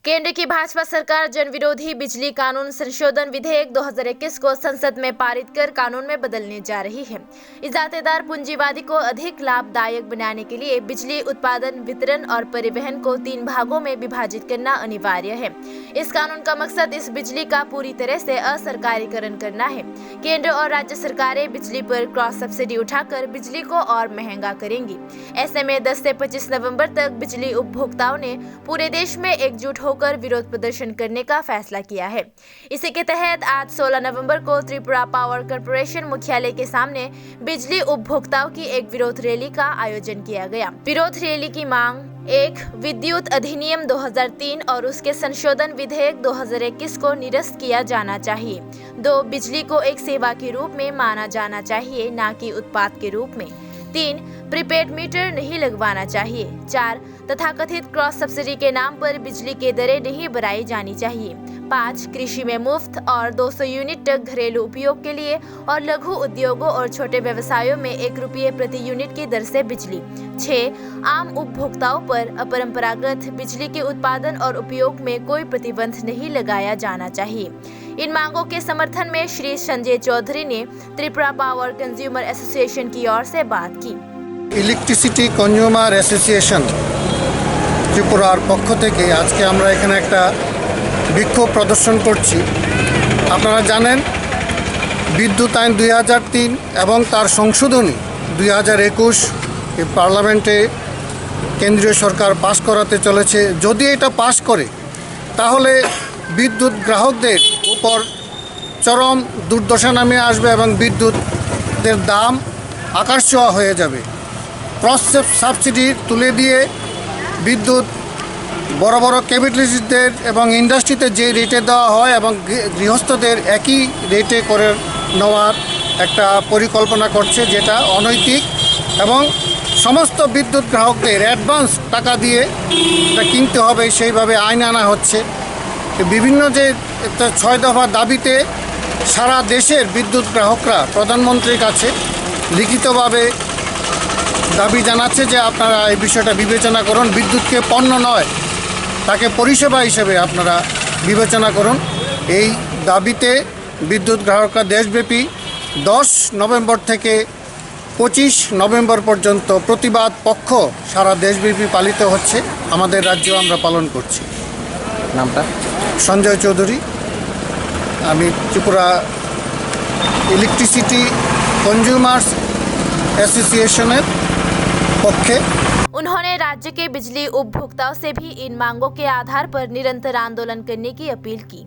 केंद्र की भाजपा सरकार जनविरोधी बिजली कानून संशोधन विधेयक 2021 को संसद में पारित कर कानून में बदलने जा रही है। इजातेदार पूंजीवादी को अधिक लाभदायक बनाने के लिए बिजली उत्पादन, वितरण और परिवहन को 3 भागों में विभाजित करना अनिवार्य है। इस कानून का मकसद इस बिजली का पूरी तरह से असरकारीकरण करना है। केंद्र और राज्य सरकारें बिजली पर क्रॉस सब्सिडी उठाकर बिजली को और महंगा करेंगी। ऐसे में 10 से 25 नवंबर तक बिजली उपभोक्ताओं ने पूरे देश में एकजुट होकर विरोध प्रदर्शन करने का फैसला किया है। इसी के तहत आज 16 नवंबर को त्रिपुरा पावर कॉर्पोरेशन मुख्यालय के सामने बिजली उपभोक्ताओं की एक विरोध रैली का आयोजन किया गया। विरोध रैली की मांग 1. विद्युत अधिनियम 2003 और उसके संशोधन विधेयक 2021 को निरस्त किया जाना चाहिए। 2. बिजली को एक सेवा के रूप में माना जाना चाहिए, न कि उत्पाद के रूप में। 3. प्रीपेड मीटर नहीं लगवाना चाहिए। 4. तथाकथित क्रॉस सब्सिडी के नाम पर बिजली की दरें नहीं बढ़ाई जानी चाहिए। 5. कृषि में मुफ्त और 200 यूनिट तक घरेलू उपयोग के लिए और लघु उद्योगों और छोटे व्यवसायों में 1 रुपये प्रति यूनिट की दर से बिजली। 6. आम उपभोक्ताओं पर अपरंपरागत बिजली के उत्पादन और उपयोग में कोई प्रतिबंध नहीं लगाया जाना चाहिए। इन मांगों के समर्थन में श्री संजय चौधरी ने त्रिपुरा पावर कंज्यूमर एसोसिएशन की ओर से बात की। इलेक्ट्रिसिटी कंज्यूमर एसोसिएशन ত্রিপুরার পক্ষ থেকে আজকে আমরা এখানে একটা বিক্ষোভ প্রদর্শন করছি। আপনারা জানেন বিদ্যুৎ আইন 2003 এবং তার সংশোধনী 2021 এই পার্লামেন্টে কেন্দ্রীয় সরকার পাস করাতে চলেছে। যদি এটা পাস করে তাহলে বিদ্যুৎ গ্রাহকদের উপর চরম দুর্দশা নামে আসবে এবং বিদ্যুতের দাম আকাশ ছোঁয়া হয়ে যাবে। ক্রস সাবসিডি তুলে দিয়ে বিদ্যুৎ বড় বড় ক্যাপিটালিস্টদের এবং ইন্ডাস্ট্রিতে যে রেটে দেওয়া হয় এবং গৃহস্থদের একই রেটে করে নেওয়ার একটা পরিকল্পনা করছে, যেটা অনৈতিক এবং সমস্ত বিদ্যুৎ গ্রাহকদের অ্যাডভান্স টাকা দিয়ে এটা কিনতে হবে, সেইভাবে আইন আনা হচ্ছে। বিভিন্ন যে 6 দফা দাবিতে সারা দেশের বিদ্যুৎ গ্রাহকরা প্রধানমন্ত্রীর কাছে লিখিতভাবে দাবি জানাচ্ছে যে আপনারা এই বিষয়টা বিবেচনা করুন। বিদ্যুৎকে পণ্য নয়, তাকে পরিষেবা হিসেবে আপনারা বিবেচনা করুন। এই দাবিতে বিদ্যুৎ গ্রাহকরা দেশব্যাপী 10 নভেম্বর থেকে 25 নভেম্বর পর্যন্ত প্রতিবাদ পক্ষ সারা দেশব্যাপী পালিত হচ্ছে। আমাদের রাজ্যেও আমরা পালন করছি। নামটা? সঞ্জয় চৌধুরী। আমি ত্রিপুরা ইলেকট্রিসিটি কনজিউমাर्स एसोसिएशনের पक्षे। उन्होंने राज्य के बिजली उपभोक्ताओं से भी इन मांगों के आधार पर निरंतर आंदोलन करने की अपील की।